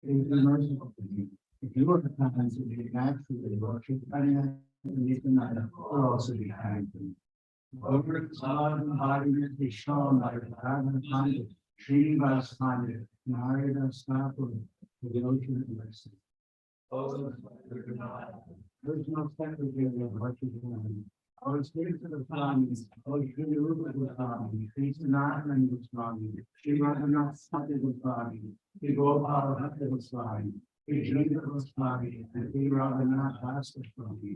Please be merciful to me. If you are kind to me, actually, Lord, you can also be kind to me. Over Salam Bhagavad Vishal, my Bhagavan Pandit, Srinivas Pandit, Narada Snapu, the ocean of mercy. There's no second here of what you're doing. Oh, Spirit of the Swami, oh, Shri Rupa Goswami, Shri Sanatana Goswami, Shri Radhanath Satya Goswami, Shri Gopal Prabhu Goswami, Shri Jiva Goswami, and Shri Radhanath Das Goswami.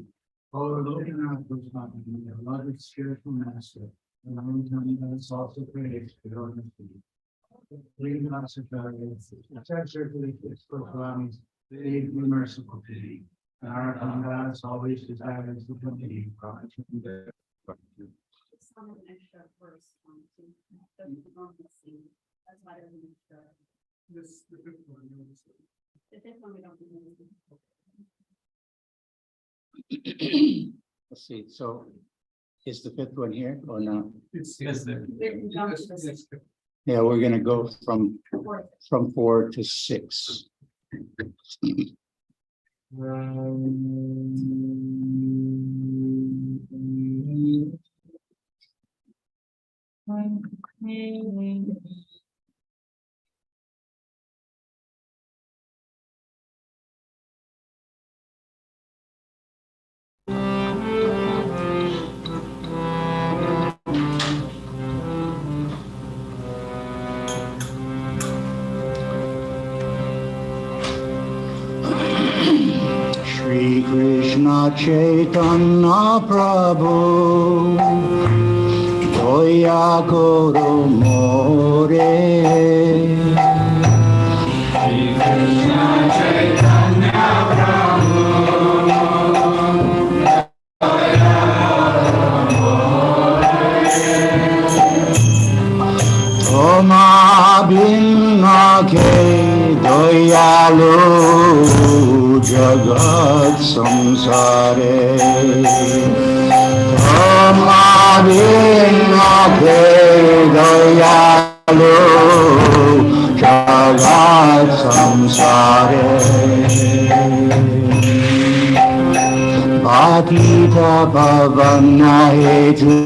Oh, Lokanath Goswami, the beloved spiritual master, and I will tell you that it's also praised for your mercy. Sri Advaita Acharya, certainly it's Goswamis, please be merciful to me. And our Gods always desires to come to you. Some of an extra verse that's why there's an extra. This, the fifth one, The fifth one we don't do. Let's see, so is the fifth one here or not? It's there. Yeah, we're gonna go from 4 to 6. Shri Krishna Chaitanya Prabhu Doya Guru More Shri Krishna Chaitanya Prabhu Doya Guru More Toma Binna Ke Doyalu Jagat samsare Tamabhinna ke dayalu Jagat samsare Bhatita bhavana hetu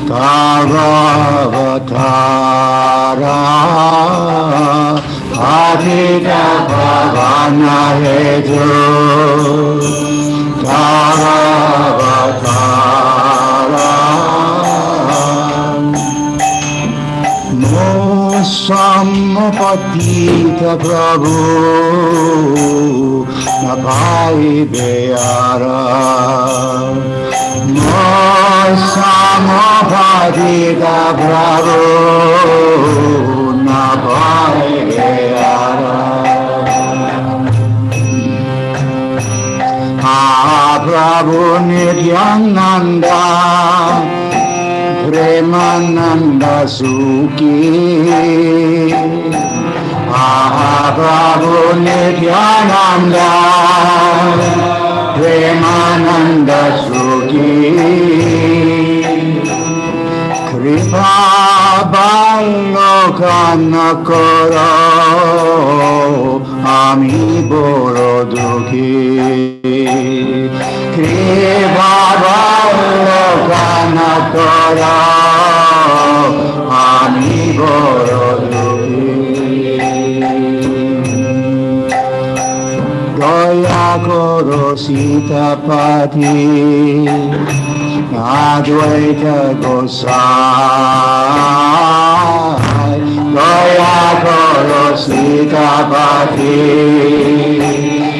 Taravatara Bhatita bhavana hetu Taravatara Mosampatita Prabhu Napai Beyara Mosampatita Prabhu Napai Beyara Prabhu Nityananda Premananda Sukhi Prabhu Nityananda Premananda Sukhi Kripa Balokana Koro Ami Boro Dukhi Kripa Balokana Koro Ami Boro Dukhi Doya Koro Sitapati Advaita Gosai Doya Koro Sitapati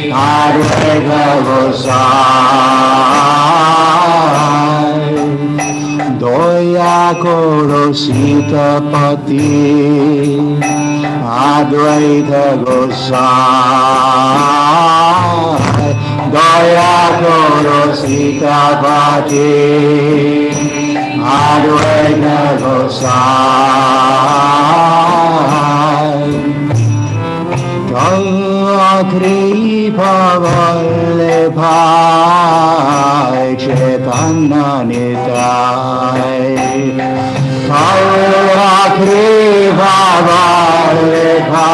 Advaita Gosai Doya Koro Sitapati Advaita Gosai Doya Koro Sitapati Advaita Gosai Kalakri Bhavallebhai Chaitanya Nitai Kalakri Bhavallebhai Vallabha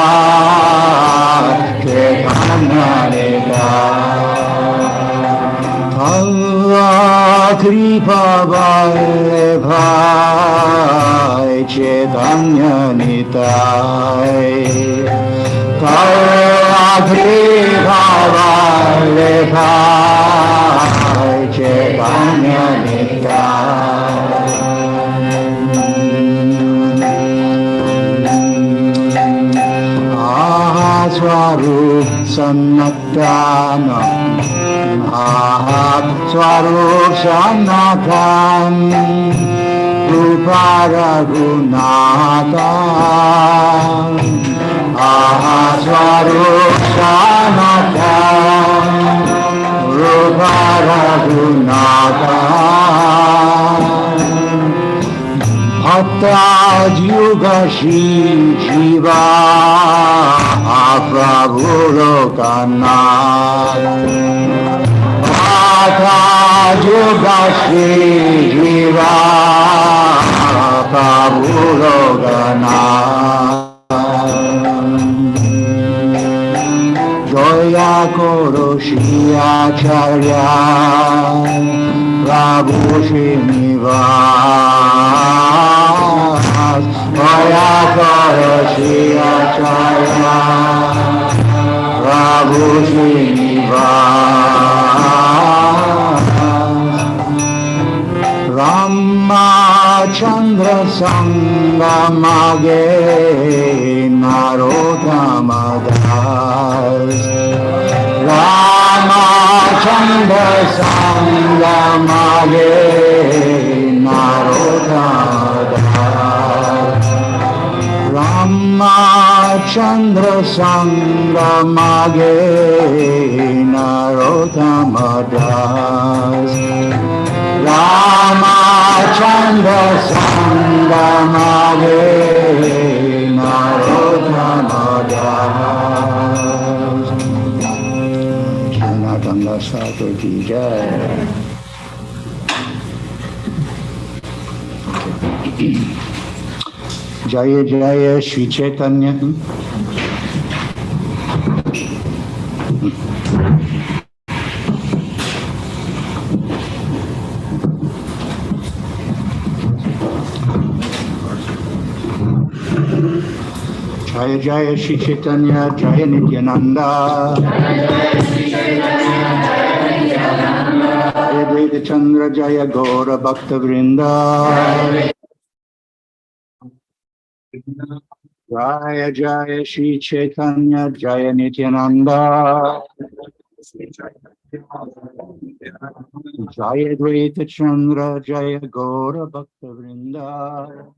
Chaitanya Nita Allah Kripa Vallabha Chaitanya Nitai Allah Kripa Vallabha Chaitanya Nitai Swarup Sanatana Swarup Sanatan Rupa Raghunatha Swarup Sanatan Rupa Raghunatha Bhakta Yuga Shri Jiva Prabhu Lokanath Bhakta Yuga Shri Jiva Prabhu Lokanath Joya Koro Sri Acharya Prabhu Srinivas Joya Koro Sri Acharya Prabhu Srinivas Ramachandra Sangamage Narottamadas Ramachandra Sangamage Narottamadas Ramachandra Sangamage Narottamadas Ramachandra Sangamage Narottamadas Janatanga Thakur ki jai. Jaya Jaya Shri Chaitanya. Jaya Jaya Shri Chaitanya, Jaya Nityananda. Jaya Advaita Chandra, Jaya Gaura Bhakta Vrinda. Jaya Jaya Shri Chaitanya, Jaya Nityananda. Jaya Advaita Chandra, Jaya Gaura Bhakta Vrinda.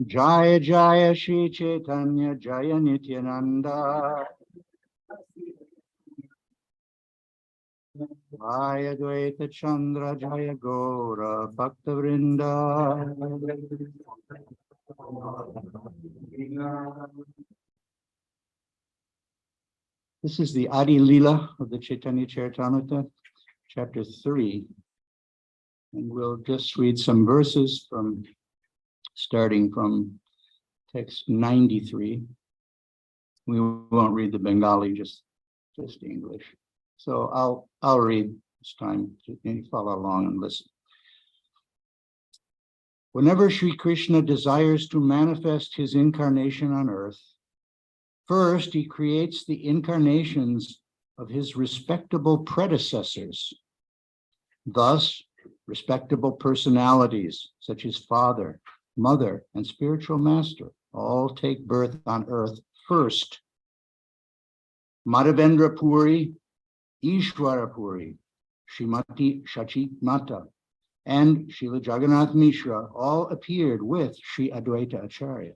Jaya Jaya Shri Chaitanya, Jaya Nityananda. Jaya Advaita Chandra, Jaya Gaura Bhakta Vrinda. This is the Adi Lila of the Chaitanya Charitamrita, chapter 3. And we'll just read some verses starting from text 93. We won't read the Bengali, just English. So I'll read this time. You can follow along and listen. Whenever Sri Krishna desires to manifest his incarnation on earth, first he creates the incarnations of his respectable predecessors. Thus, respectable personalities such as father, mother, and spiritual master all take birth on earth first. Madhavendra Puri, Ishwara Puri, Srimati Shachi Mata, and Srila Jagannath Mishra all appeared with Sri Advaita Acharya.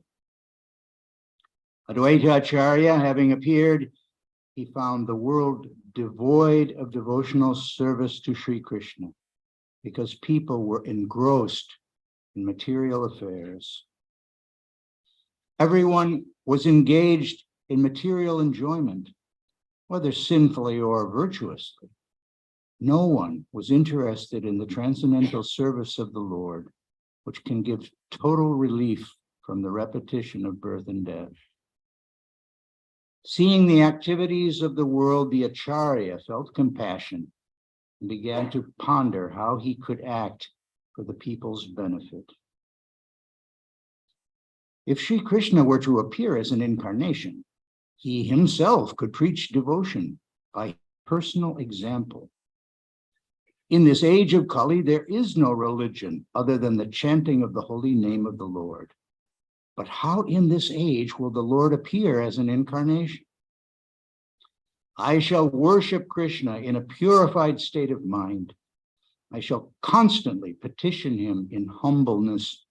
Advaita Acharya, having appeared, he found the world devoid of devotional service to Sri Krishna because people were engrossed in material affairs. Everyone was engaged in material enjoyment, whether sinfully or virtuously. No one was interested in the transcendental service of the Lord. which can give total relief from the repetition of birth and death. Seeing the activities of the world, the Acharya felt compassion and began to ponder how he could act for the people's benefit. If Sri Krishna were to appear as an incarnation, he himself could preach devotion by personal example. In this age of Kali, there is no religion other than the chanting of the holy name of the Lord. But how in this age will the Lord appear as an incarnation? I shall worship Krishna in a purified state of mind. I shall constantly petition him in humbleness.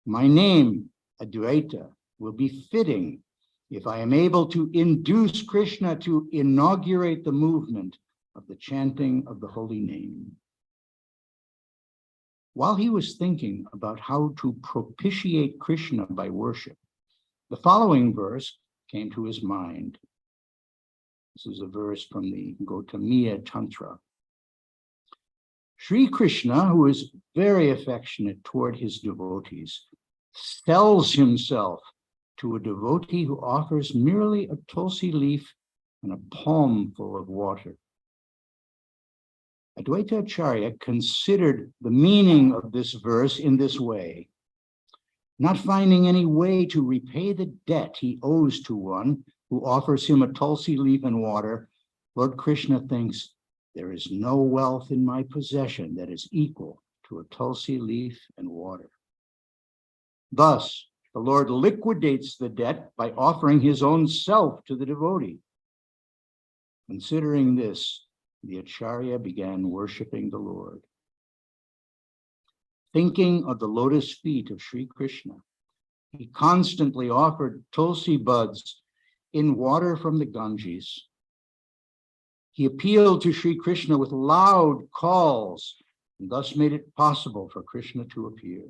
My name, Advaita, will be fitting if I am able to induce Krishna to inaugurate the movement of the chanting of the holy name. While he was thinking about how to propitiate Krishna by worship, the following verse came to his mind. This is a verse from the Gautamiya Tantra. Sri Krishna, who is very affectionate toward his devotees, sells himself to a devotee who offers merely a tulsi leaf and a palm full of water. Advaita Acharya considered the meaning of this verse in this way. Not finding any way to repay the debt he owes to one who offers him a tulsi leaf and water, Lord Krishna thinks, there is no wealth in my possession that is equal to a tulsi leaf and water. Thus, the Lord liquidates the debt by offering his own self to the devotee. Considering this, the Acharya began worshiping the Lord. Thinking of the lotus feet of Sri Krishna, he constantly offered tulsi buds in water from the Ganges. He appealed to Sri Krishna with loud calls and thus made it possible for Krishna to appear.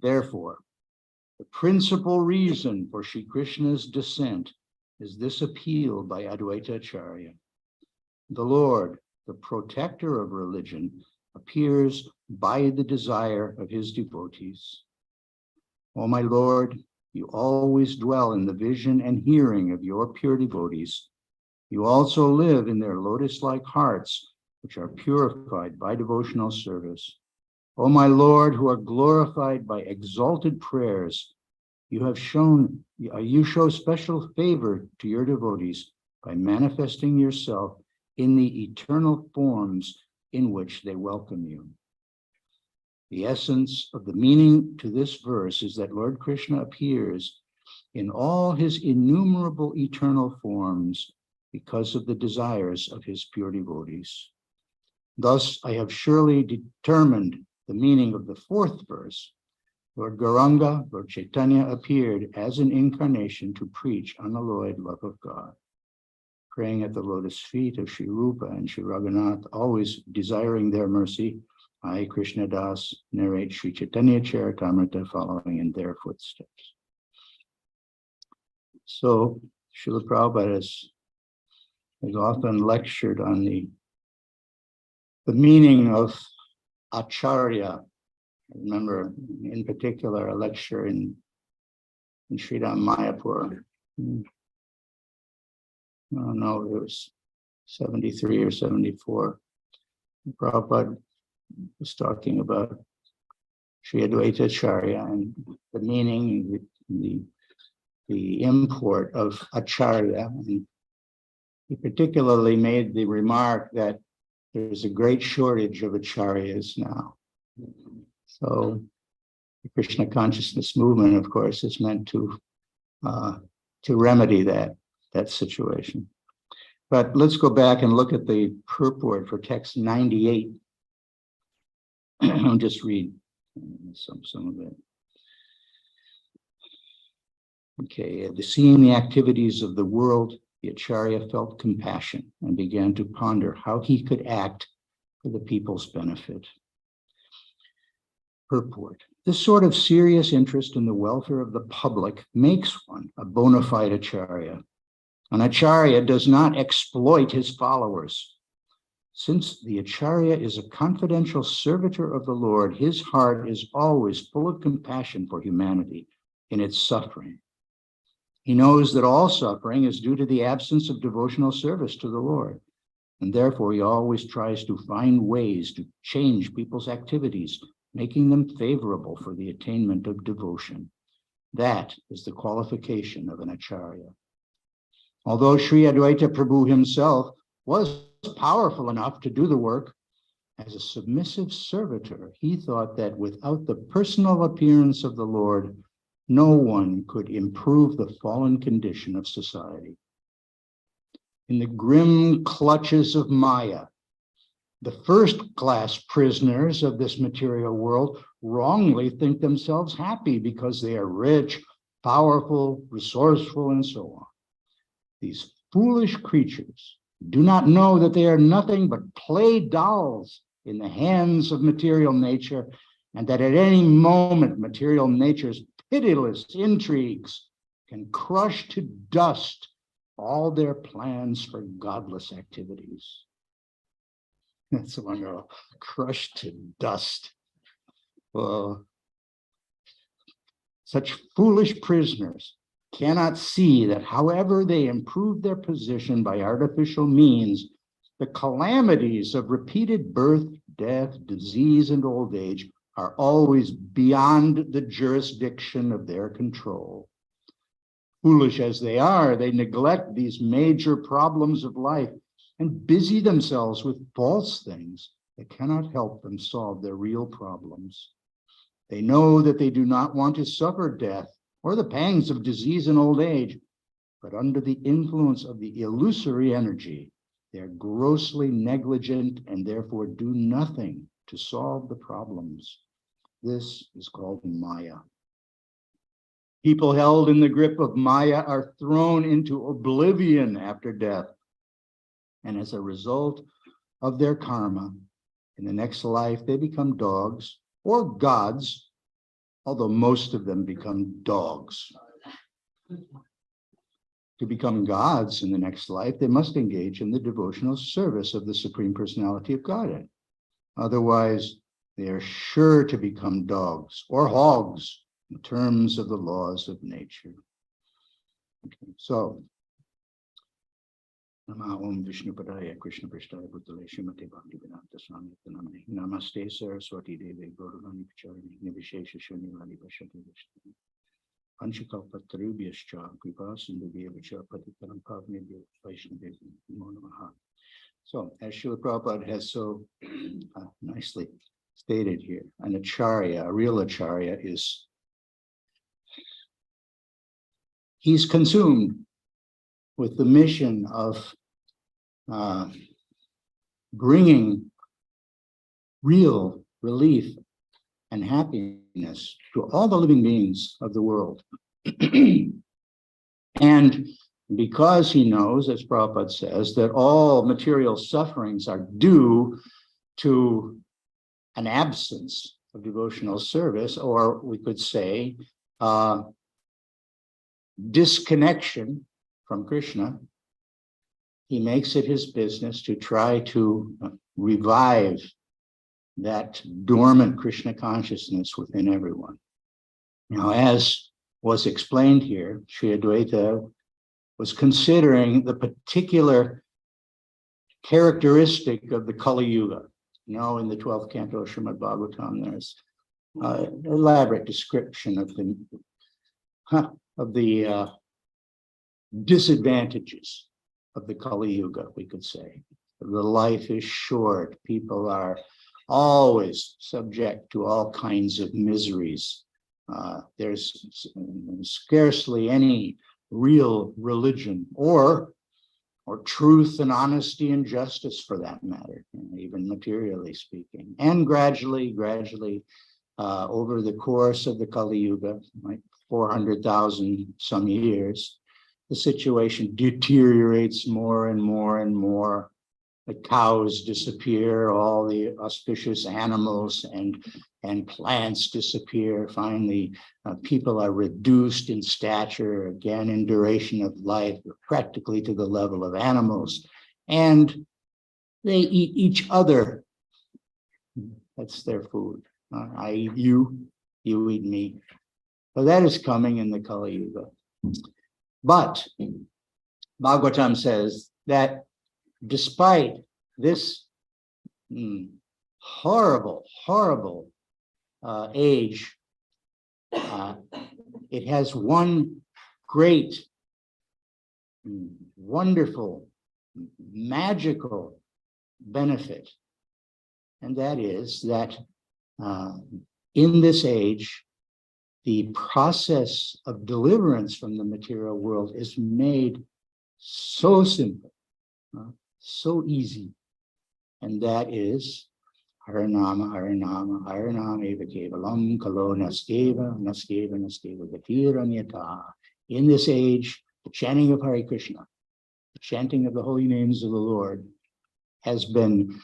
Therefore, the principal reason for Sri Krishna's descent is this appeal by Advaita Acharya. The Lord, the protector of religion, appears by the desire of his devotees. O my Lord, you always dwell in the vision and hearing of your pure devotees. You also live in their lotus-like hearts, which are purified by devotional service. O my Lord, who are glorified by exalted prayers, you show special favor to your devotees by manifesting yourself in the eternal forms in which they welcome you. The essence of the meaning to this verse is that Lord Krishna appears in all his innumerable eternal forms because of the desires of his pure devotees. Thus, I have surely determined the meaning of the fourth verse. Lord Gauranga, Lord Chaitanya appeared as an incarnation to preach unalloyed love of God. Praying at the lotus feet of Sri Rupa and Sri Raghunath, always desiring their mercy, I, Krishna Das, narrate Sri Chaitanya Charitamrita following in their footsteps. So, Srila Prabhupada has often lectured on the meaning of Acharya. I remember in particular a lecture in Sridham Mayapur. I don't know, it was 73 or 74. Prabhupada was talking about Sri Advaita Acharya and the meaning, the import of Acharya. And he particularly made the remark that there's a great shortage of Acharyas now. So the Krishna consciousness movement, of course, is meant to remedy that situation. But let's go back and look at the purport for text 98. I'll just read some of it. Okay, seeing the activities of the world, the Acharya felt compassion and began to ponder how he could act for the people's benefit. Purport. This sort of serious interest in the welfare of the public makes one a bona fide Acharya. An Acharya does not exploit his followers. Since the Acharya is a confidential servitor of the Lord, his heart is always full of compassion for humanity in its suffering. He knows that all suffering is due to the absence of devotional service to the Lord, and therefore he always tries to find ways to change people's activities, making them favorable for the attainment of devotion. That is the qualification of an Acharya. Although Sri Advaita Prabhu himself was powerful enough to do the work, as a submissive servitor, he thought that without the personal appearance of the Lord, no one could improve the fallen condition of society. In the grim clutches of Maya, the first-class prisoners of this material world wrongly think themselves happy because they are rich, powerful, resourceful, and so on. These foolish creatures do not know that they are nothing but play dolls in the hands of material nature, and that at any moment material nature's pitiless intrigues can crush to dust all their plans for godless activities. That's wonderful. Crushed to dust. Well, such foolish prisoners cannot see that however they improve their position by artificial means, the calamities of repeated birth, death, disease, and old age are always beyond the jurisdiction of their control. Foolish as they are, they neglect these major problems of life and busy themselves with false things that cannot help them solve their real problems. They know that they do not want to suffer death or the pangs of disease and old age, but under the influence of the illusory energy, they are grossly negligent and therefore do nothing to solve the problems. This is called Maya. People held in the grip of Maya are thrown into oblivion after death. And as a result of their karma, in the next life, they become dogs or gods, although most of them become dogs. To become gods in the next life, they must engage in the devotional service of the Supreme Personality of Godhead. Otherwise, they are sure to become dogs or hogs in terms of the laws of nature. Okay, so, Om Vishnu Padaya Krishna Prasthaya Bhutale Srimate Bhaktivedanta Swami Namaste Namaste Saraswati Devi Gauravani Pacharani Nivishesha Shunilani Vashati Vishnu Panchakalpatarubhyascha Kripa Sindhubhya Patitaram Pavnebhyo Vaishnavebhyo Namo Namaha. So, as Srila Prabhupada has so nicely stated here, an Acharya, a real Acharya, he's consumed with the mission of bringing real relief and happiness to all the living beings of the world. And because he knows, as Prabhupada says, that all material sufferings are due to an absence of devotional service, or we could say disconnection from Krishna, he makes it his business to try to revive that dormant Krishna consciousness within everyone. Now, as was explained here, Sri Advaita was considering the particular characteristic of the Kali Yuga. You know, in the 12th canto of Srimad Bhagavatam, there's an elaborate description of the disadvantages of the Kali Yuga, we could say. The life is short. People are always subject to all kinds of miseries. There's scarcely any real religion or truth and honesty and justice, for that matter, even materially speaking. And gradually, over the course of the Kali Yuga, like 400,000 some years, the situation deteriorates more and more and more. The cows disappear, all the auspicious animals and plants disappear. Finally, people are reduced in stature, again in duration of life, practically to the level of animals. And they eat each other. That's their food. I eat you, you eat me. So that is coming in the Kali Yuga. But Bhagavatam says that despite this horrible, horrible age, it has one great, wonderful, magical benefit. And that is that in this age, the process of deliverance from the material world is made so simple, so easy. And that is Haranama, Haranama, Haranama eva kevalam kalo naskeva, naskeva, naskeva gatiranyata. In this age, the chanting of Hare Krishna, the chanting of the holy names of the Lord has been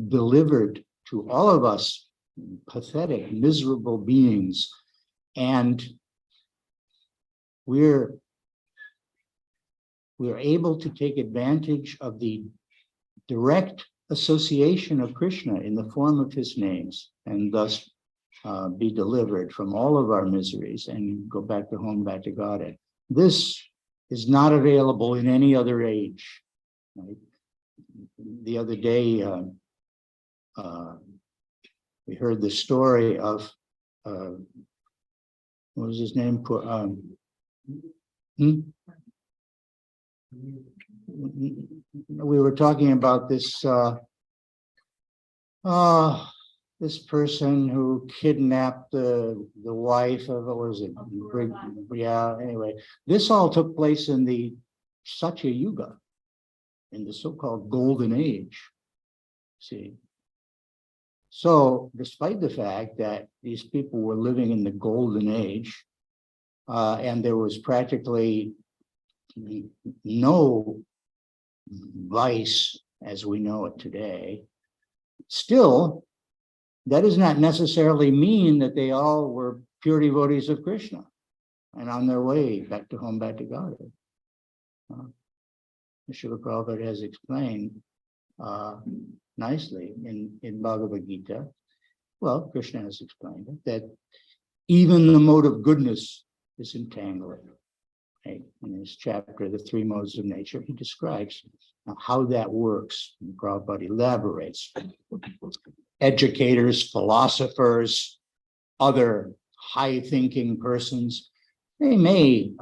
delivered to all of us pathetic, miserable beings. And we're able to take advantage of the direct association of Krishna in the form of his names, and thus be delivered from all of our miseries and go back to home, back to God. This is not available in any other age. Right? The other day, we heard the story of what was his name? We were talking about this this person who kidnapped the wife of, what was it? Yeah, anyway, this all took place in the Satya Yuga, in the so-called golden age. See, so despite the fact that these people were living in the golden age, and there was practically no vice as we know it today, still, that does not necessarily mean that they all were pure devotees of Krishna and on their way back to home, back to God. Srila Prabhupada has explained nicely in Bhagavad Gita, well, Krishna has explained it, that even the mode of goodness is entangling. Right? In his chapter, The Three Modes of Nature, he describes how that works. And Prabhupada elaborates. Educators, philosophers, other high-thinking persons, they may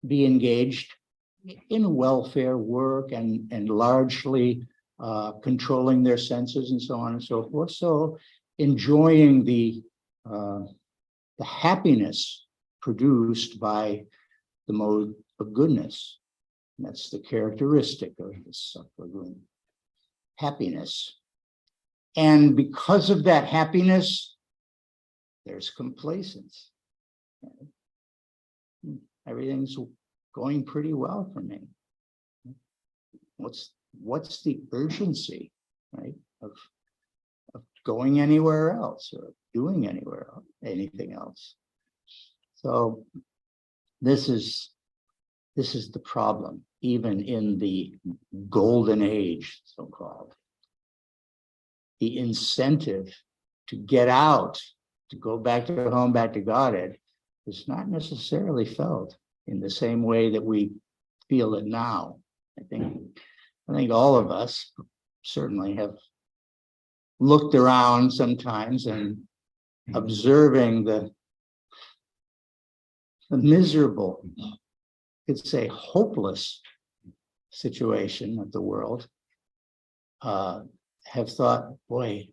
be engaged in welfare work and largely controlling their senses and so on and so forth. So enjoying the happiness produced by the mode of goodness. And that's the characteristic of this happiness. And because of that happiness, there's complacence. Everything's going pretty well for me. What's the urgency, right, of going anywhere else or doing anything else? So this is the problem, even in the golden age, so-called. The incentive to get out, to go back to home, back to Godhead, is not necessarily felt in the same way that we feel it now. I think all of us certainly have looked around sometimes and observing the miserable, could say hopeless situation of the world, have thought, boy,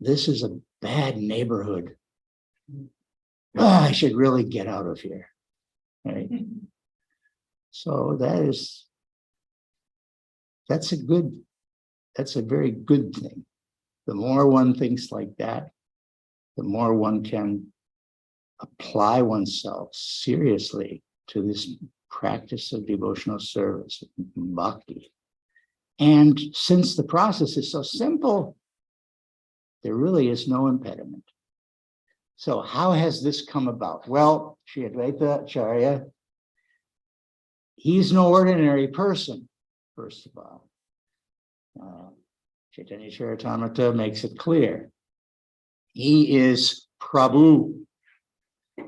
this is a bad neighborhood. I should really get out of here. Right? So that's a very good thing. The more one thinks like that, the more one can apply oneself seriously to this practice of devotional service, bhakti. And since the process is so simple, there really is no impediment. So how has this come about? Well, Sri Advaita Acharya, he's no ordinary person, first of all. Chaitanya Charitamrita makes it clear. He is Prabhu.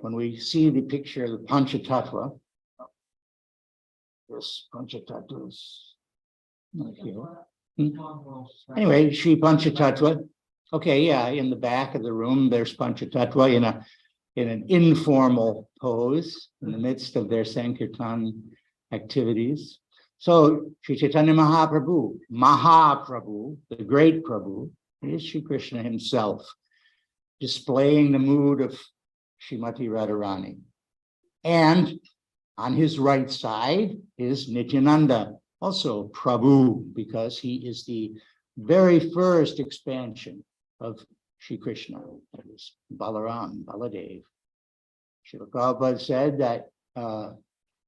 When we see the picture of the Panchatattva, this Panchatattva is not here. Anyway, Sri Panchatattva. Okay, yeah, in the back of the room, there's Panchatattva in an informal pose in the midst of their Sankirtan activities. So Sri Chaitanya Mahaprabhu, the great Prabhu, is Sri Krishna himself, displaying the mood of Srimati Radharani. And on his right side is Nityananda, also Prabhu, because he is the very first expansion of Sri Krishna, that is Balaram, Baladev. Srila Prabhupada said that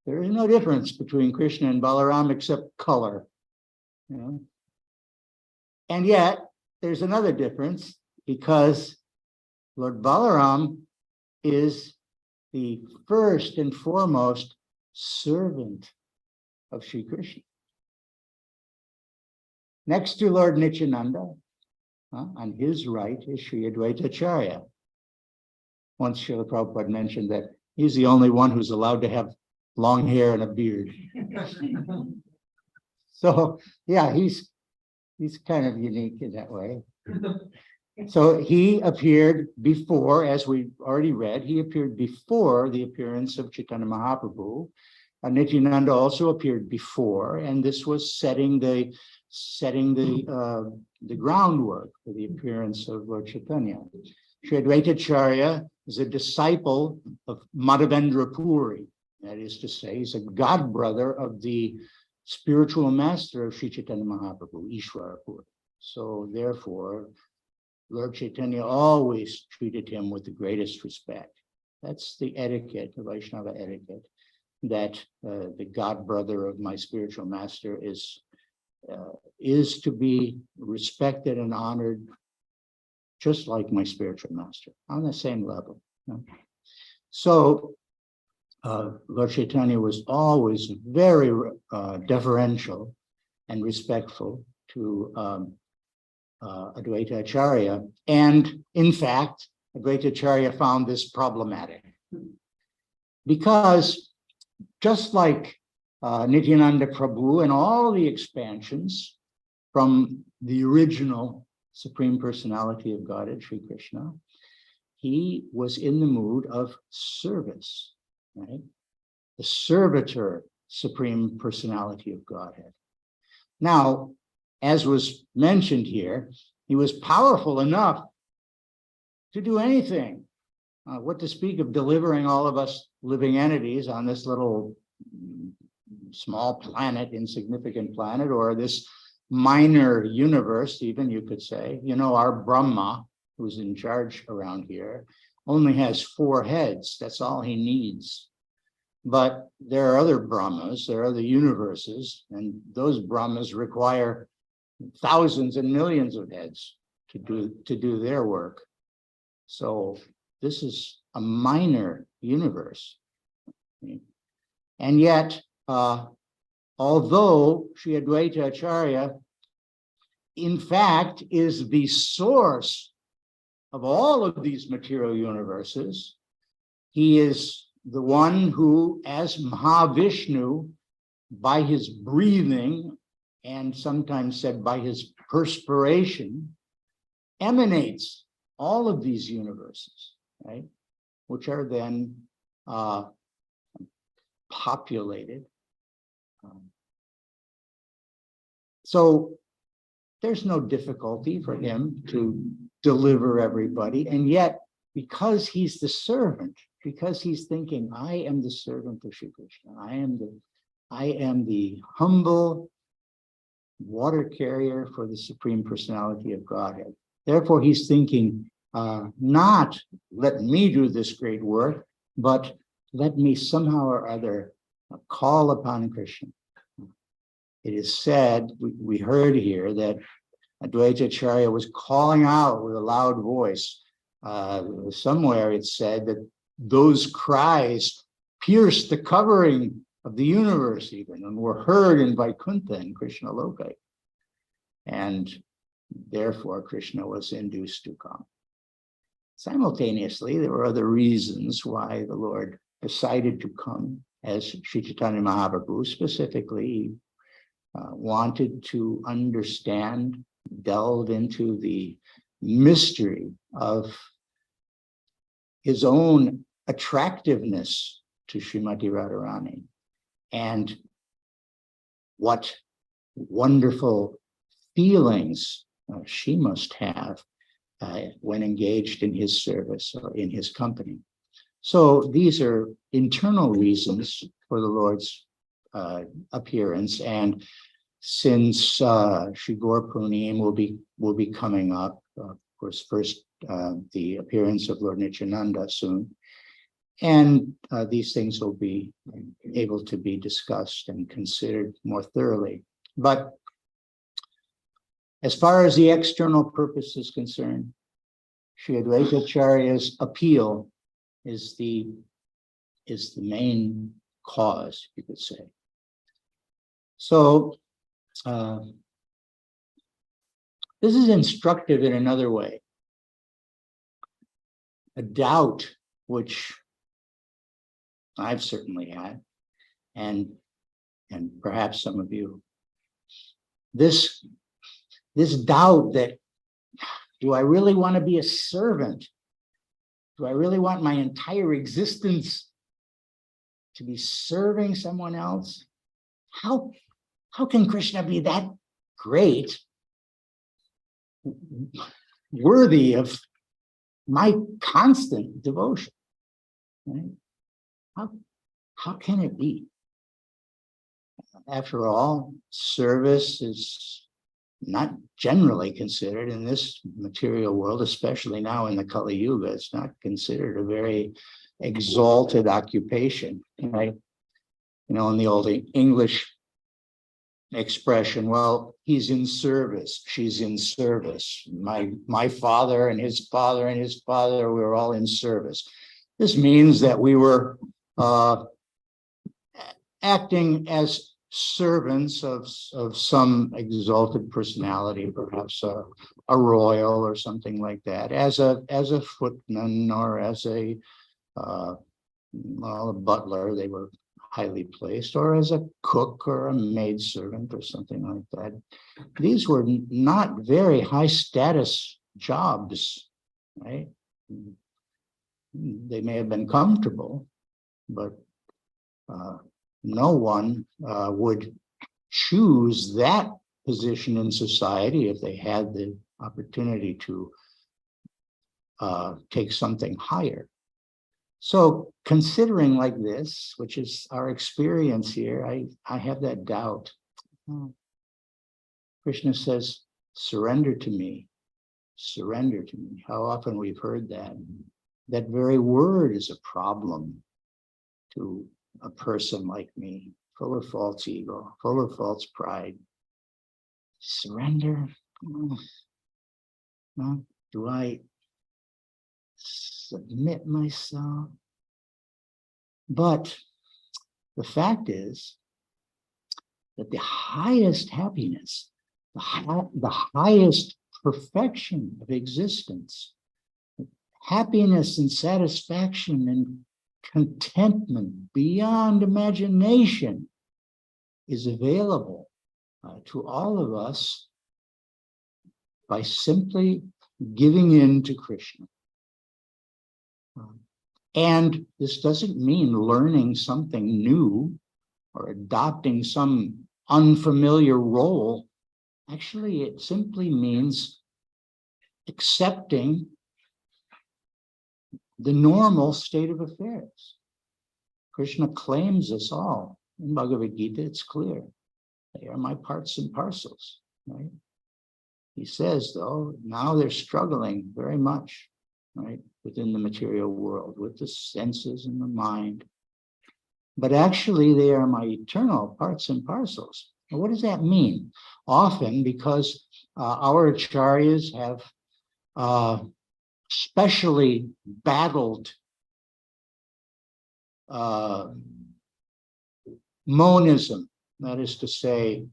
there is no difference between Krishna and Balaram except color. You know? And yet, there's another difference, because Lord Balaram is the first and foremost servant of Sri Krishna. Next to Lord Nityananda, on his right is Sri Advaita Acharya. Once Srila Prabhupada mentioned that he's the only one who's allowed to have long hair and a beard. So, yeah, he's kind of unique in that way. So he appeared before, as we already read, he appeared before the appearance of Chaitanya Mahaprabhu. Nityananda also appeared before, and this was setting the groundwork for the appearance of Lord Chaitanya. Sri Advaita Acharya is a disciple of Madhavendra Puri. That is to say, he's a god brother of the spiritual master of Sri Chaitanya Mahaprabhu, Ishvara Puri. So therefore, Lord Chaitanya always treated him with the greatest respect. That's the etiquette, the Vaishnava etiquette, that the god brother of my spiritual master is to be respected and honored just like my spiritual master, on the same level. So Lord Chaitanya was always very deferential and respectful to Advaita Acharya. And in fact, Advaita Acharya found this problematic, because just like Nityananda Prabhu and all the expansions from the original Supreme Personality of Godhead, Sri Krishna, he was in the mood of service, right? The servitor Supreme Personality of Godhead. Now, as was mentioned here, he was powerful enough to do anything. What to speak of delivering all of us living entities on this little small planet, insignificant planet, or this minor universe, even you could say. You know, our Brahma, who's in charge around here, only has 4 heads. That's all he needs. But there are other Brahmas, there are other universes, and those Brahmas require thousands and millions of heads to do their work. So this is a minor universe. And yet, although Sri Advaita Acharya, in fact, is the source of all of these material universes, he is the one who, as Mahavishnu, by his breathing, and sometimes said by his perspiration, emanates all of these universes, right? Which are then populated. So there's no difficulty for him to deliver everybody. And yet, because he's the servant, because he's thinking, I am the servant of Sri Krishna, I am the humble water carrier for the Supreme Personality of Godhead. Therefore, he's thinking, not let me do this great work, but let me somehow or other call upon Krishna. It is said, we heard here, that Advaita Acharya was calling out with a loud voice. Somewhere it's said that those cries pierced the covering of the universe even, and were heard in Vaikuntha and Krishna Loka. and therefore Krishna was induced to come. Simultaneously, there were other reasons why the Lord decided to come, as Sri Chaitanya Mahaprabhu specifically wanted to understand, delve into the mystery of his own attractiveness to Srimati Radharani, and what wonderful feelings she must have when engaged in his service or in his company. So these are internal reasons for the Lord's appearance. And since Shri Gaur Punim will be coming up, of course, first the appearance of Lord Nityananda soon, and these things will be able to be discussed and considered more thoroughly. But as far as the external purpose is concerned, Sri Advaita Acharya's appeal is the main cause, you could say. So this is instructive in another way. A doubt which I've certainly had, and perhaps some of you, this doubt that, do I really want to be a servant? Do I really want my entire existence to be serving someone else? How can Krishna be that great, worthy of my constant devotion? Right? How can it be? After all, service is not generally considered in this material world, especially now in the Kali Yuga. It's not considered a very exalted occupation, right? You know, in the old English expression, well, he's in service, she's in service. My father and his father and his father, we were all in service. This means that we were acting as servants of some exalted personality, perhaps a royal or something like that, as a footman or as a butler. They were highly placed, or as a cook or a maidservant or something like that. These were not very high status jobs, right? They may have been comfortable, but no one would choose that position in society if they had the opportunity to take something higher. So considering like this, which is our experience here, I have that doubt. Krishna says, surrender to me, surrender to me. How often we've heard that. That very word is a problem to a person like me, full of false ego, full of false pride. Surrender? Do I submit myself? But the fact is that the highest happiness, the highest perfection of existence, happiness and satisfaction and contentment beyond imagination is available to all of us by simply giving in to Krishna. And this doesn't mean learning something new or adopting some unfamiliar role. Actually, it simply means accepting the normal state of affairs. Krishna claims us all. In Bhagavad Gita, it's clear. They are my parts and parcels, right? He says, though, now they're struggling very much, right, within the material world, with the senses and the mind. But actually, they are my eternal parts and parcels. And what does that mean? Often, because our acharyas have specially battled monism, that is to say,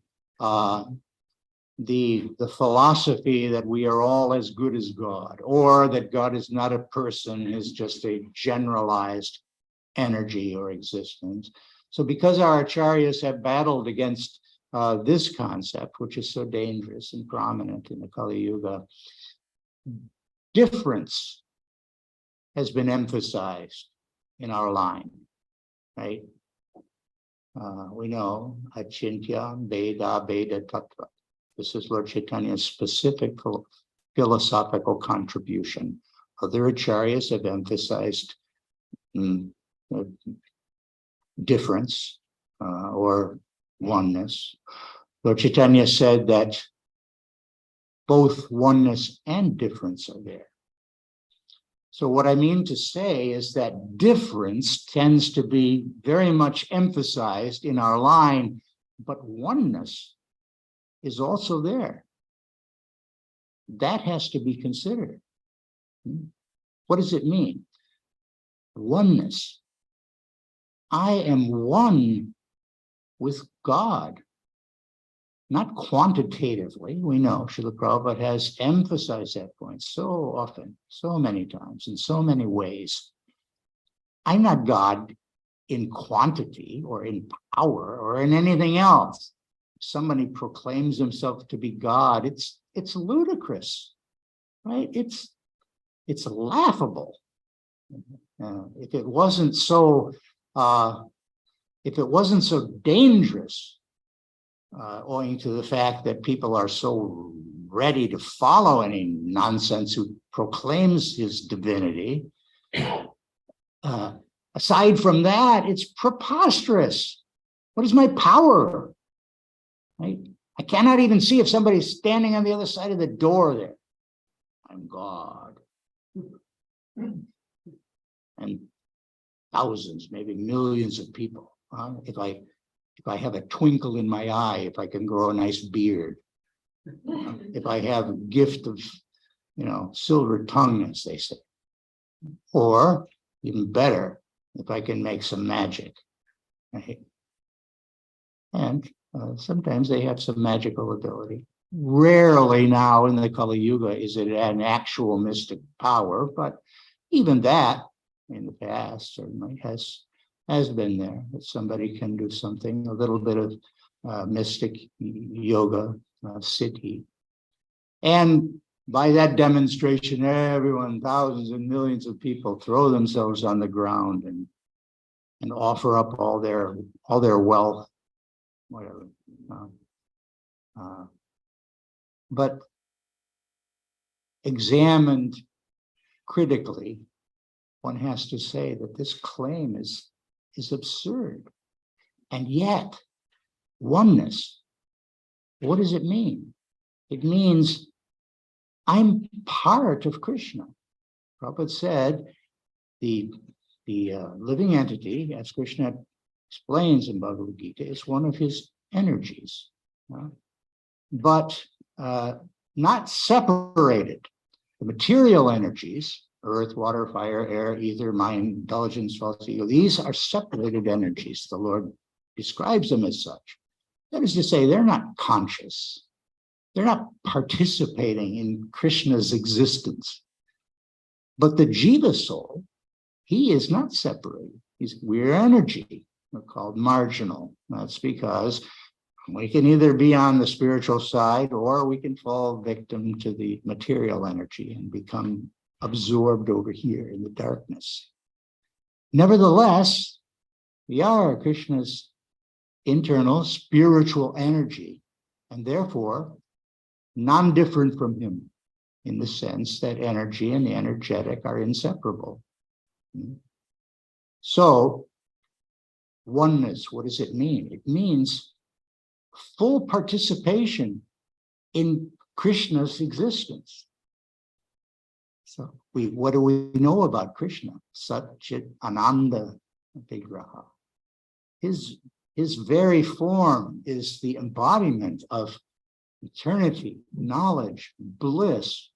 the philosophy that we are all as good as God, or that God is not a person, is just a generalized energy or existence. So because our acharyas have battled against this concept, which is so dangerous and prominent in the Kali Yuga, difference has been emphasized in our line, right? We know Achintya Veda Veda Tattva. This is Lord Chaitanya's specific philosophical contribution. Other acharyas have emphasized difference or oneness. Lord Chaitanya said that both oneness and difference are there. So what I mean to say is that difference tends to be very much emphasized in our line, but oneness is also there. That has to be considered. What does it mean? Oneness. I am one with God. Not quantitatively, we know Srila Prabhupada has emphasized that point so often, so many times, in so many ways. I'm not God in quantity or in power or in anything else. If somebody proclaims himself to be God, it's ludicrous, right? It's laughable. If it wasn't so dangerous, owing to the fact that people are so ready to follow any nonsense who proclaims his divinity. Aside from that, it's preposterous. What is my power? Right? I cannot even see if somebody's standing on the other side of the door there. I'm God. And thousands, maybe millions of people. If I have a twinkle in my eye, if I can grow a nice beard, if I have a gift of, silver tongue, as they say, or even better, if I can make some magic, right? And sometimes they have some magical ability. Rarely now in the Kali Yuga is it an actual mystic power, but even that in the past certainly has been there, that somebody can do something, a little bit of mystic yoga, siddhi. And by that demonstration, everyone, thousands and millions of people throw themselves on the ground and offer up all their wealth, whatever. But examined critically, one has to say that this claim is absurd. And yet, oneness, what does it mean? It means I'm part of Krishna. Prabhupada said the living entity, as Krishna explains in Bhagavad Gita, is one of his energies, but not separated. The material energies, earth, water, fire, air, ether, mind, intelligence, false ego, these are separated energies. The Lord describes them as such. That is to say, they're not conscious. They're not participating in Krishna's existence. But the Jiva soul, he is not separated. We're energy. We're called marginal. That's because we can either be on the spiritual side or we can fall victim to the material energy and become absorbed over here in the darkness. Nevertheless, we are Krishna's internal spiritual energy, and therefore non-different from him in the sense that energy and the energetic are inseparable. So, oneness, what does it mean? It means full participation in Krishna's existence. So what do we know about Krishna? Satchit Ananda Vigraha. His very form is the embodiment of eternity, knowledge, bliss,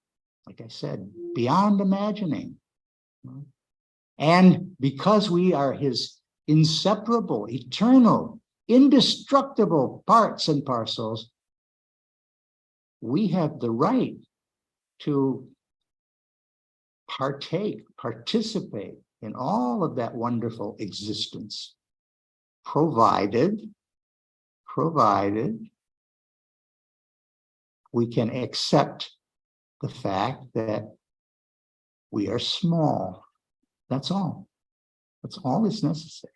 like I said, beyond imagining. And because we are his inseparable, eternal, indestructible parts and parcels, we have the right to participate in all of that wonderful existence, provided we can accept the fact that we are small. That's all. That's all that's necessary.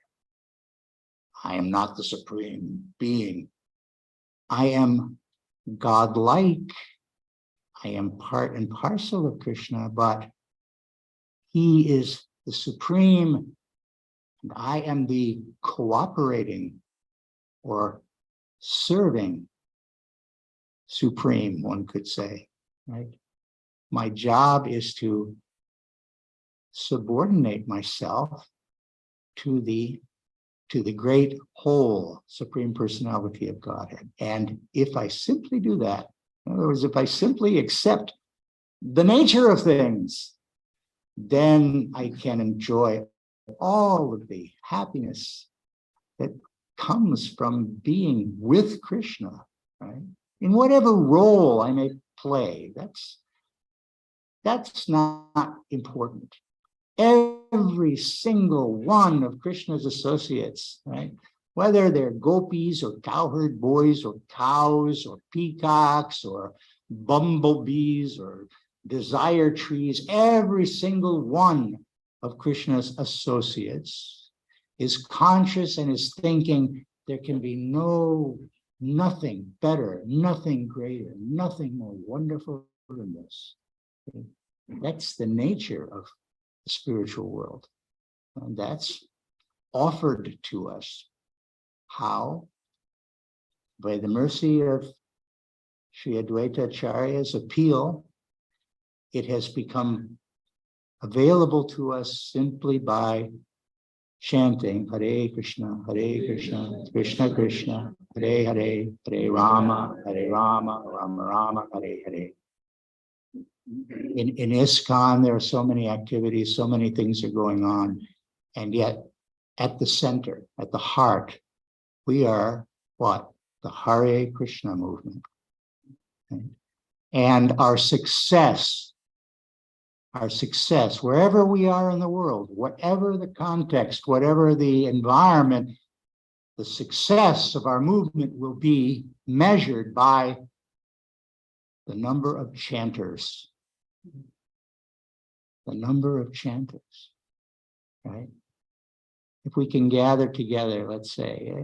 I am not the supreme being. I am godlike. I am part and parcel of Krishna, but he is the supreme, and I am the cooperating or serving supreme, one could say, right? My job is to subordinate myself to the great whole Supreme Personality of Godhead. And if I simply do that, in other words, if I simply accept the nature of things, then I can enjoy all of the happiness that comes from being with Krishna, right? In whatever role I may play, that's not important. Every single one of Krishna's associates, right? Whether they're gopis or cowherd boys or cows or peacocks or bumblebees or desire trees, every single one of Krishna's associates is conscious and is thinking there can be nothing better, nothing greater, nothing more wonderful than this. That's the nature of the spiritual world. And that's offered to us. How? By the mercy of Sri Advaita Acharya's appeal, it has become available to us simply by chanting Hare Krishna, Krishna Krishna, Hare Hare, Hare Rama, Rama Rama, Hare Hare. In ISKCON, there are so many activities, so many things are going on, and yet at the center, at the heart, we are what? The Hare Krishna movement. And our success, wherever we are in the world, whatever the context, whatever the environment, the success of our movement will be measured by the number of chanters. The number of chanters, right? If we can gather together, let's say,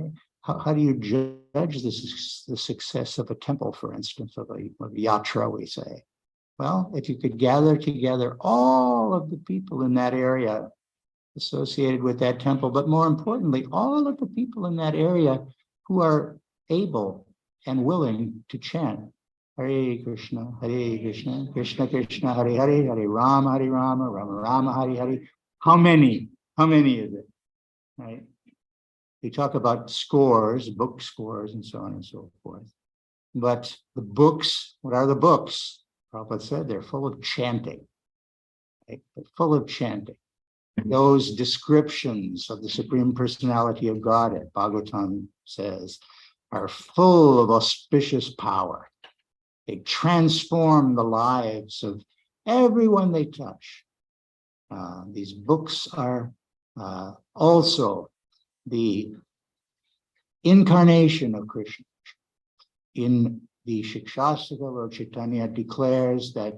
how do you judge the success of a temple, for instance, of a yatra, we say? Well, if you could gather together all of the people in that area associated with that temple, but more importantly, all of the people in that area who are able and willing to chant Hare Krishna, Krishna Krishna, Hare Hare, Hare Rama, Rama Rama, Hare Hare. How many is it? Right? We talk about scores, book scores, and so on and so forth. But the books, what are the books? Prabhupada said they're full of chanting. Right? They're full of chanting. Those descriptions of the Supreme Personality of Godhead, Bhagavatam says, are full of auspicious power. They transform the lives of everyone they touch. These books are also the incarnation of Krishna. In the Shikshastra, Lord Chaitanya declares that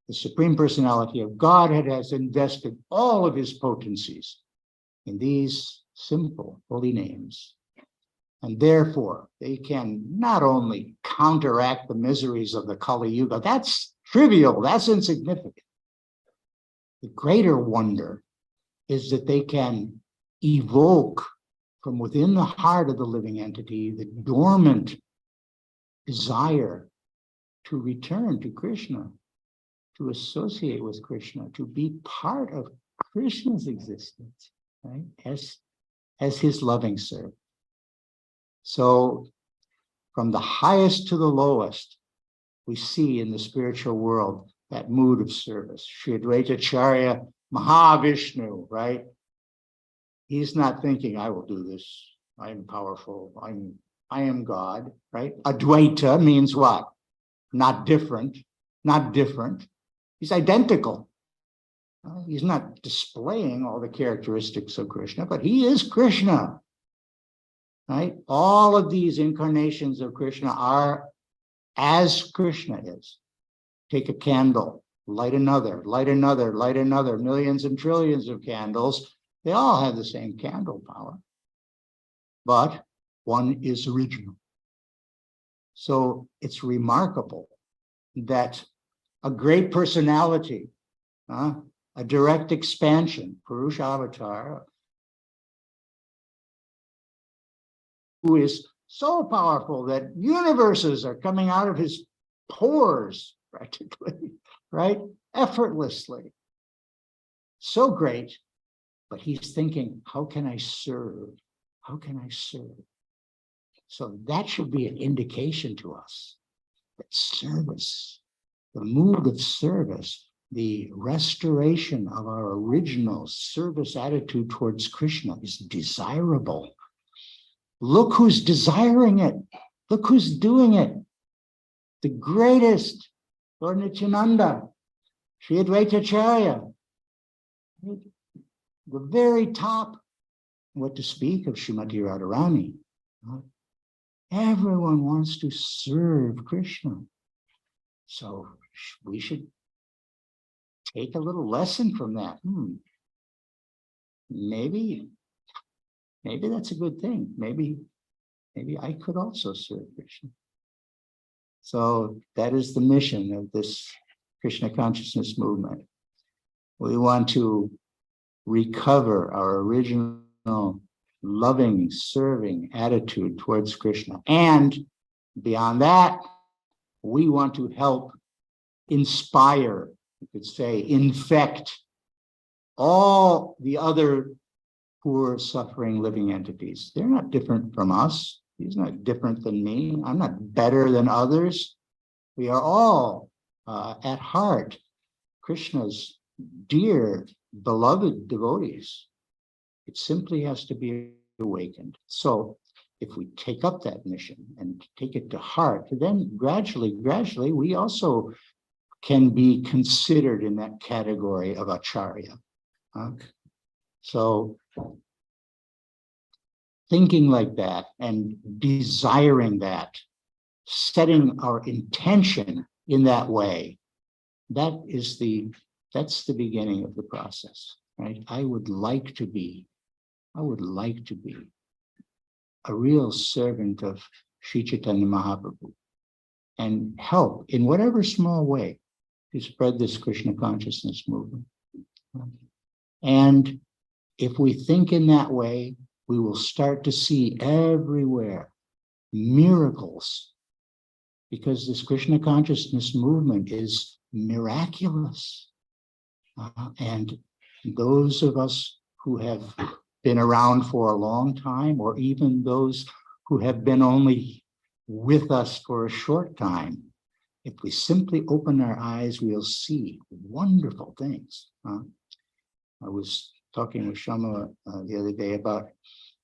the Supreme Personality of Godhead has invested all of his potencies in these simple holy names. And therefore, they can not only counteract the miseries of the Kali Yuga, that's trivial, that's insignificant. The greater wonder is that they can evoke from within the heart of the living entity the dormant desire to return to Krishna, to associate with Krishna, to be part of Krishna's existence, right? As his loving servant. So from the highest to the lowest, we see in the spiritual world that mood of service. Sri Advaita Acharya, Mahavishnu, right? He's not thinking, I will do this. I am powerful. I am God, right? Advaita means what? not different, not different. He's identical. He's not displaying all the characteristics of Krishna, but he is Krishna. Right? All of these incarnations of Krishna are as Krishna is. Take a candle, light another, light another, light another, millions and trillions of candles. They all have the same candle power, but one is original. So it's remarkable that a great personality, a direct expansion, Purusha Avatar, who is so powerful that universes are coming out of his pores, practically, right? Effortlessly. So great, but he's thinking, how can I serve? How can I serve? So that should be an indication to us that service, the mood of service, the restoration of our original service attitude towards Krishna is desirable. Look who's desiring it. Look who's doing it. The greatest, Lord Nityananda, Sri Advaita Acharya, the very top. What to speak of Srimati Radharani. Everyone wants to serve Krishna. So we should take a little lesson from that. Maybe that's a good thing. Maybe I could also serve Krishna. So that is the mission of this Krishna consciousness movement. We want to recover our original loving, serving attitude towards Krishna. And beyond that, we want to help inspire, you could say, infect all the other poor, suffering, living entities. They're not different from us. He's not different than me. I'm not better than others. We are all, at heart, Krishna's dear, beloved devotees. It simply has to be awakened. So if we take up that mission and take it to heart, then gradually, we also can be considered in that category of Acharya. So thinking like that and desiring that, setting our intention in that way, that's the beginning of the process, right? I would like to be a real servant of Sri Chaitanya Mahaprabhu and help in whatever small way to spread this Krishna consciousness movement. And if we think in that way, we will start to see everywhere miracles, because this Krishna consciousness movement is miraculous. And those of us who have been around for a long time, or even those who have been only with us for a short time, if we simply open our eyes, we'll see wonderful things. I was talking with Shama the other day about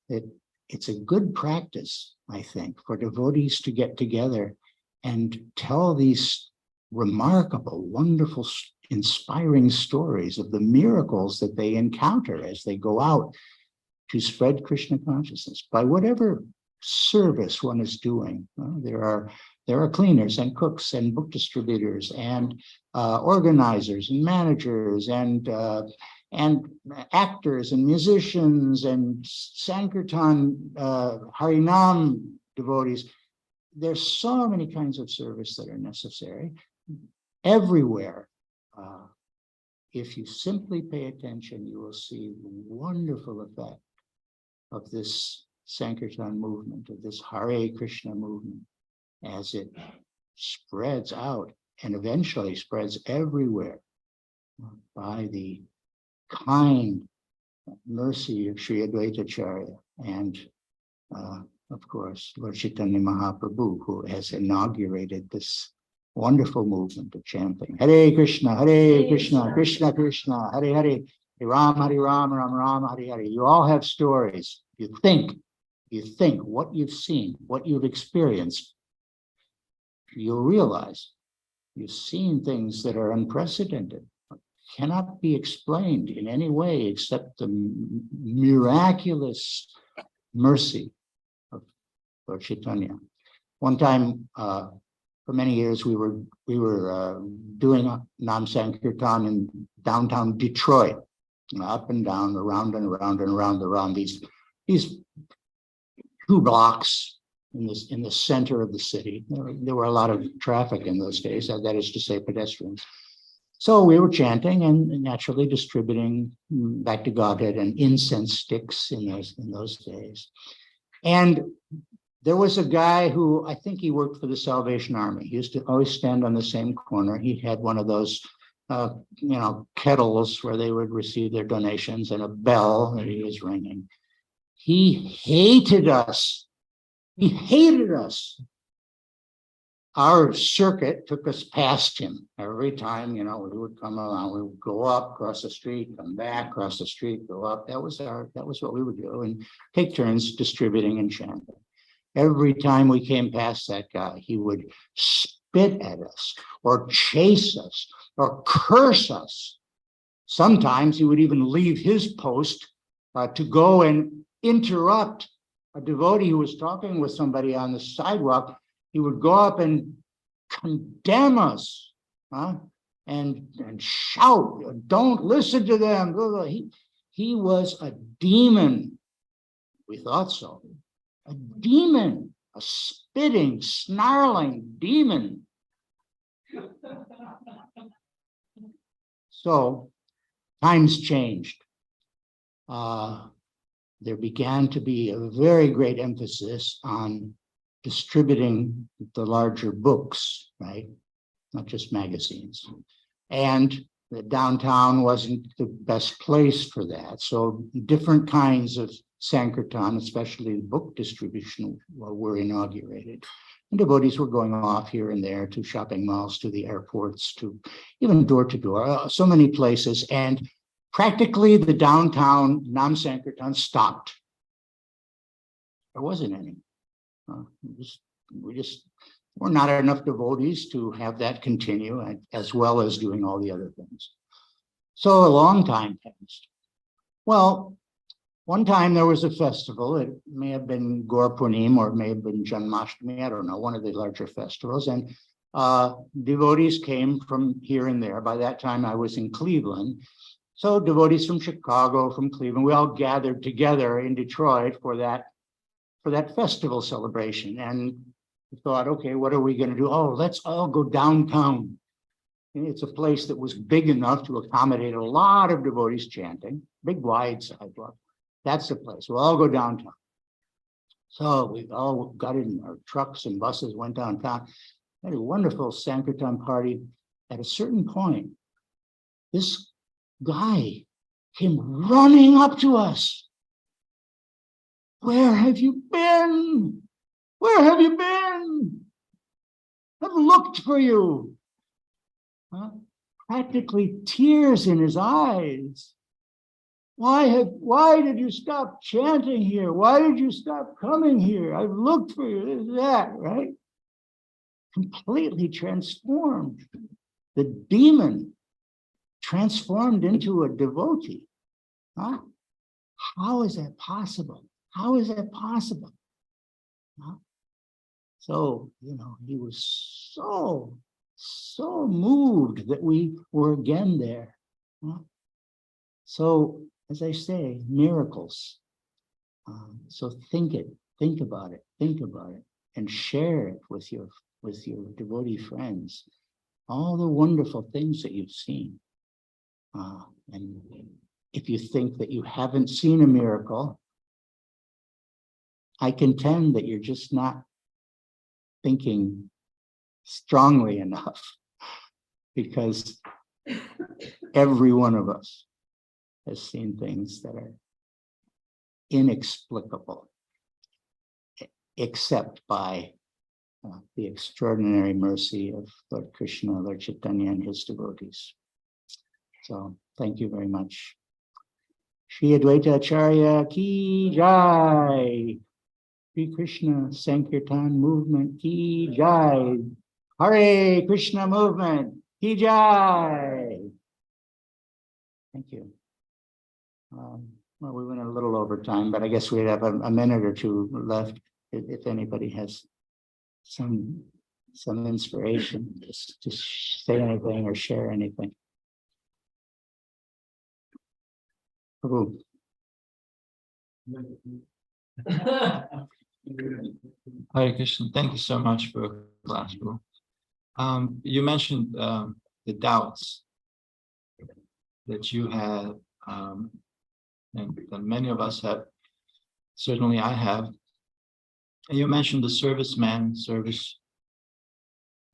it. It's a good practice, I think, for devotees to get together and tell these remarkable, wonderful, inspiring stories of the miracles that they encounter as they go out to spread Krishna consciousness by whatever service one is doing. There are cleaners and cooks and book distributors and organizers and managers and actors and musicians and Sankirtan Harinam devotees. There's so many kinds of service that are necessary everywhere. If you simply pay attention, you will see the wonderful effect of this Sankirtan movement, of this Hare Krishna movement, as it spreads out and eventually spreads everywhere by the kind mercy of Sri Advaita Acharya and, of course, Lord Chaitanya Mahaprabhu, who has inaugurated this wonderful movement of chanting Hare Krishna, Krishna Krishna, Hare Hare, Hare Ram, Ram Ram, Hare Hare. You all have stories. You think what you've seen, what you've experienced. you'll realize you've seen things that are unprecedented, cannot be explained in any way except the miraculous mercy of Lord Chaitanya. One time, for many years, we were doing a Nam Sankirtan in downtown Detroit, up and down, around and around and around these 2 blocks in the center of the city. There were a lot of traffic in those days, that is to say, pedestrians. So we were chanting and naturally distributing back to Godhead and incense sticks in those days. And there was a guy who, I think he worked for the Salvation Army. He used to always stand on the same corner. He had one of those, kettles where they would receive their donations and a bell that he was ringing. He hated us. He hated us. Our circuit took us past him every time, we would come along. We would go up, cross the street, come back, cross the street, go up. That was what we would do, and take turns distributing and chanting. Every time we came past that guy, he would spit at us or chase us or curse us. Sometimes he would even leave his post to go and interrupt a devotee who was talking with somebody on the sidewalk. He would go up and condemn us, and shout, "Don't listen to them." He was a demon. We thought so. A demon, a spitting, snarling demon. So times changed. There began to be a very great emphasis on distributing the larger books, right? Not just magazines. And the downtown wasn't the best place for that. So different kinds of Sankirtan, especially book distribution, were inaugurated. And devotees were going off here and there to shopping malls, to the airports, to even door to door, so many places. And practically the downtown Nam Sankirtan stopped. There wasn't any. We just were not enough devotees to have that continue, as well as doing all the other things. So a long time passed. Well, one time there was a festival. It may have been Gaur Punim or it may have been Janmashtami, I don't know, one of the larger festivals. And devotees came from here and there. By that time I was in Cleveland. So devotees from Chicago, from Cleveland, we all gathered together in Detroit for that festival celebration. And we thought, okay, what are we going to do? Oh, let's all go downtown. And it's a place that was big enough to accommodate a lot of devotees chanting, big wide sidewalk. That's the place. We'll all go downtown. So we all got in our trucks and buses, went downtown, had a wonderful Sankirtan party. At a certain point, this guy came running up to us. "Where have you been? Where have you been? I've looked for you." Practically tears in his eyes. Why did you stop chanting here? Why did you stop coming here? I've looked for you, this, that, right? Completely transformed. The demon transformed into a devotee. How is that possible? How is that possible? So, he was so moved that we were again there. So, as I say, miracles. So think about it, and share it with your devotee friends. All the wonderful things that you've seen. And if you think that you haven't seen a miracle, I contend that you're just not thinking strongly enough, because every one of us has seen things that are inexplicable, except by the extraordinary mercy of Lord Krishna, Lord Chaitanya, and his devotees. So thank you very much. Sri Advaita Acharya ki jai. Sri Krishna Sankirtan movement ki jai. Hare Krishna movement. Ki Jai. Thank you. Well, we went a little over time, but I guess we have a minute or two left if anybody has some inspiration to say anything or share anything. Prabhu. Hare Krishna, thank you so much for class, bro. You mentioned the doubts that you have, and that many of us have. Certainly, I have. And you mentioned the servicemen, service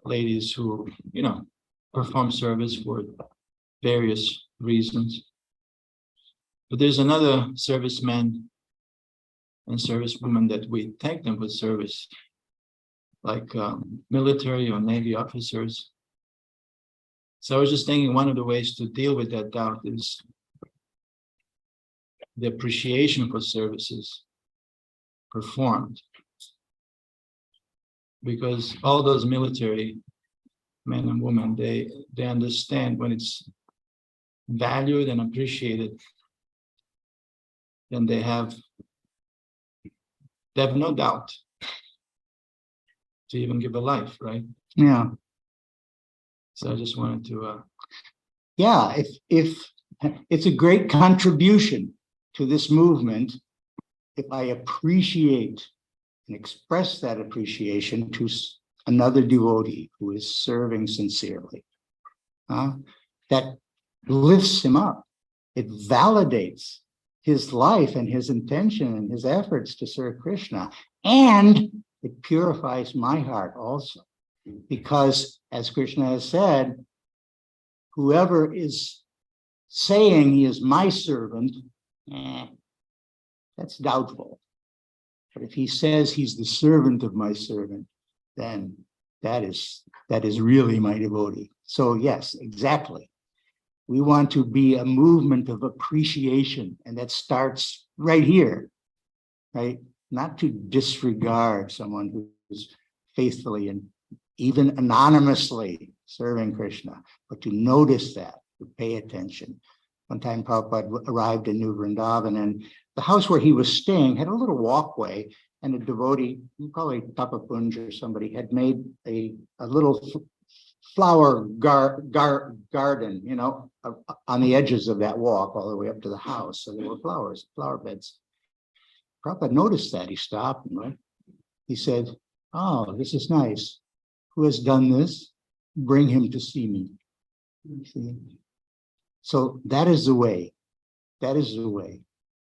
ladies who, perform service for various reasons. But there's another serviceman and servicewoman that we thank them for service, like military or Navy officers. So I was just thinking one of the ways to deal with that doubt is the appreciation for services performed. Because all those military men and women, they understand when it's valued and appreciated, then they have no doubt to even give a life, right? Yeah. So I just wanted to Yeah, if it's a great contribution to this movement, if I appreciate and express that appreciation to another devotee who is serving sincerely, that lifts him up. It validates his life and his intention and his efforts to serve Krishna. And it purifies my heart also. Because as Krishna has said, whoever is saying he is my servant, that's doubtful. But if he says he's the servant of my servant, then that is really my devotee. So yes, exactly. We want to be a movement of appreciation, and that starts right here, right? Not to disregard someone who's faithfully and even anonymously serving Krishna, but to notice that, to pay attention. One time Prabhupada arrived in New Vrindavan, and the house where he was staying had a little walkway, and a devotee, probably Tapapunj or somebody, had made a little flower garden, on the edges of that walk all the way up to the house. So there were flowers, flower beds. Prabhupada noticed that. He stopped, right? He said, "Oh, this is nice. Who has done this? Bring him to see me." See? So that is the way. That is the way.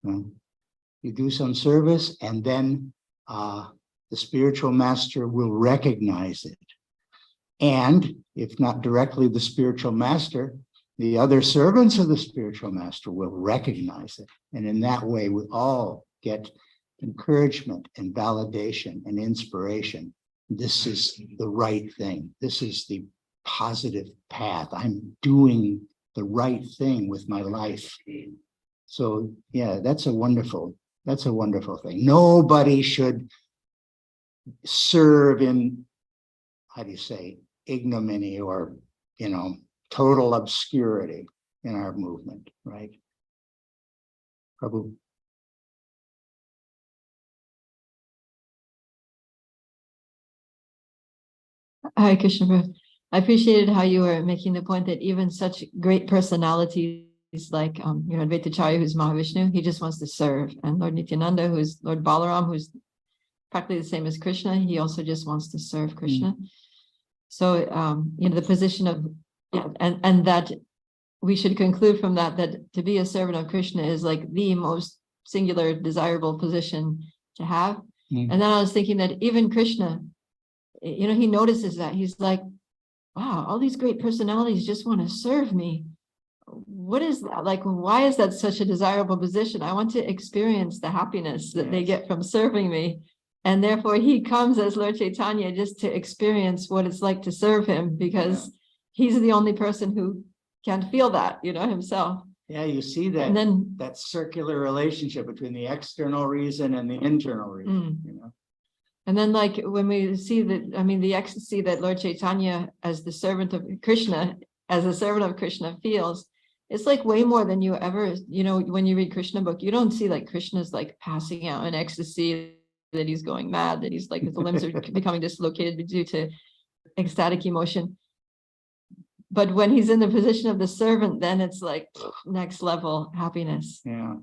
You do some service, and then the spiritual master will recognize it. And if not directly the spiritual master, the other servants of the spiritual master will recognize it. And in that way, we all get encouragement and validation and inspiration. This is the right thing. This is the positive path. I'm doing the right thing with my life. So yeah, that's a wonderful thing. Nobody should serve in, how do you say, ignominy or, total obscurity in our movement, right? Prabhu. Hare Krishna, Prabhu. I appreciated how you were making the point that even such great personalities like Advaita Acharya, who's Mahavishnu, he just wants to serve. And Lord Nityananda, who's Lord Balaram, who's practically the same as Krishna, he also just wants to serve Krishna. So the position of and that we should conclude from that to be a servant of Krishna is like the most singular, desirable position to have. And then I was thinking that even Krishna, he notices that. He's like, wow, all these great personalities just want to serve me. What is that? Like, why is that such a desirable position? I want to experience the happiness that they get from serving me. And therefore he comes as Lord Chaitanya just to experience what it's like to serve him, because he's the only person who can feel that, himself. Yeah, you see that, And then that circular relationship between the external reason and the internal reason, And then like when we see that, I mean, the ecstasy that Lord Chaitanya as the servant of Krishna, as a servant of Krishna feels, it's like way more than you ever, you know, when you read Krishna book, you don't see like Krishna's like passing out in ecstasy, that he's going mad, that he's like his limbs are becoming dislocated due to ecstatic emotion. But when he's in the position of the servant, then it's like next level happiness. Yeah.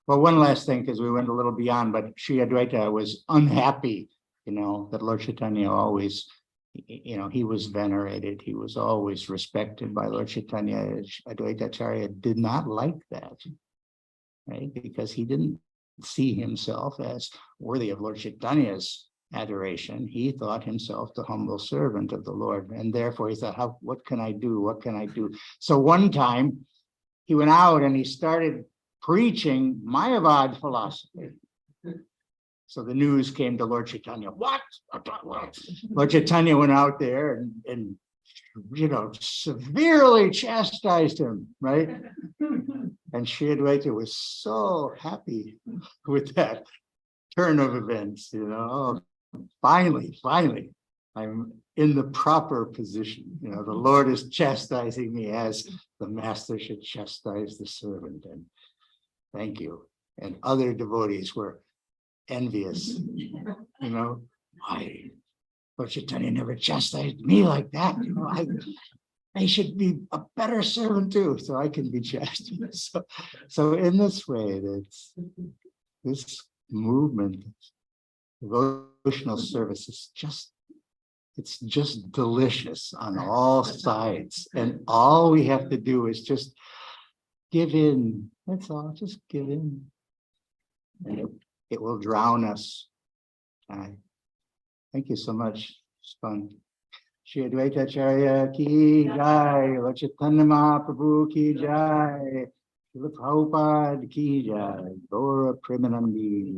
Well, one last thing, because we went a little beyond, but Sri Advaita was unhappy, you know, that Lord Chaitanya always, you know, he was venerated. He was always respected by Lord Chaitanya. Advaita Acharya did not like that, right? Because he didn't see himself as worthy of Lord Chaitanya's adoration. He thought himself the humble servant of the Lord. And therefore he thought, what can I do? What can I do? So one time he went out and he started preaching Mayavad philosophy. So the news came to Lord Chaitanya. What? Lord Chaitanya went out there and you know, severely chastised him, right? And Sri Advaita was so happy with that turn of events, you know. Oh, finally, I'm in the proper position. You know, the Lord is chastising me as the master should chastise the servant. And thank you. And other devotees were envious, you know. Why, Lord Chaitanya never chastised me like that. You know, I should be a better servant too, so I can be chastised. So in this way, that's this movement, devotional service is it's just delicious on all sides. And all we have to do is just give in. That's all, just give in. And it will drown us. Thank you so much. It's fun. Sri Advaita Acharya ki jai, Lord Chaitanya Mahaprabhu ki jai, Srila Prabhupada ki jai, Gaura Premanandi.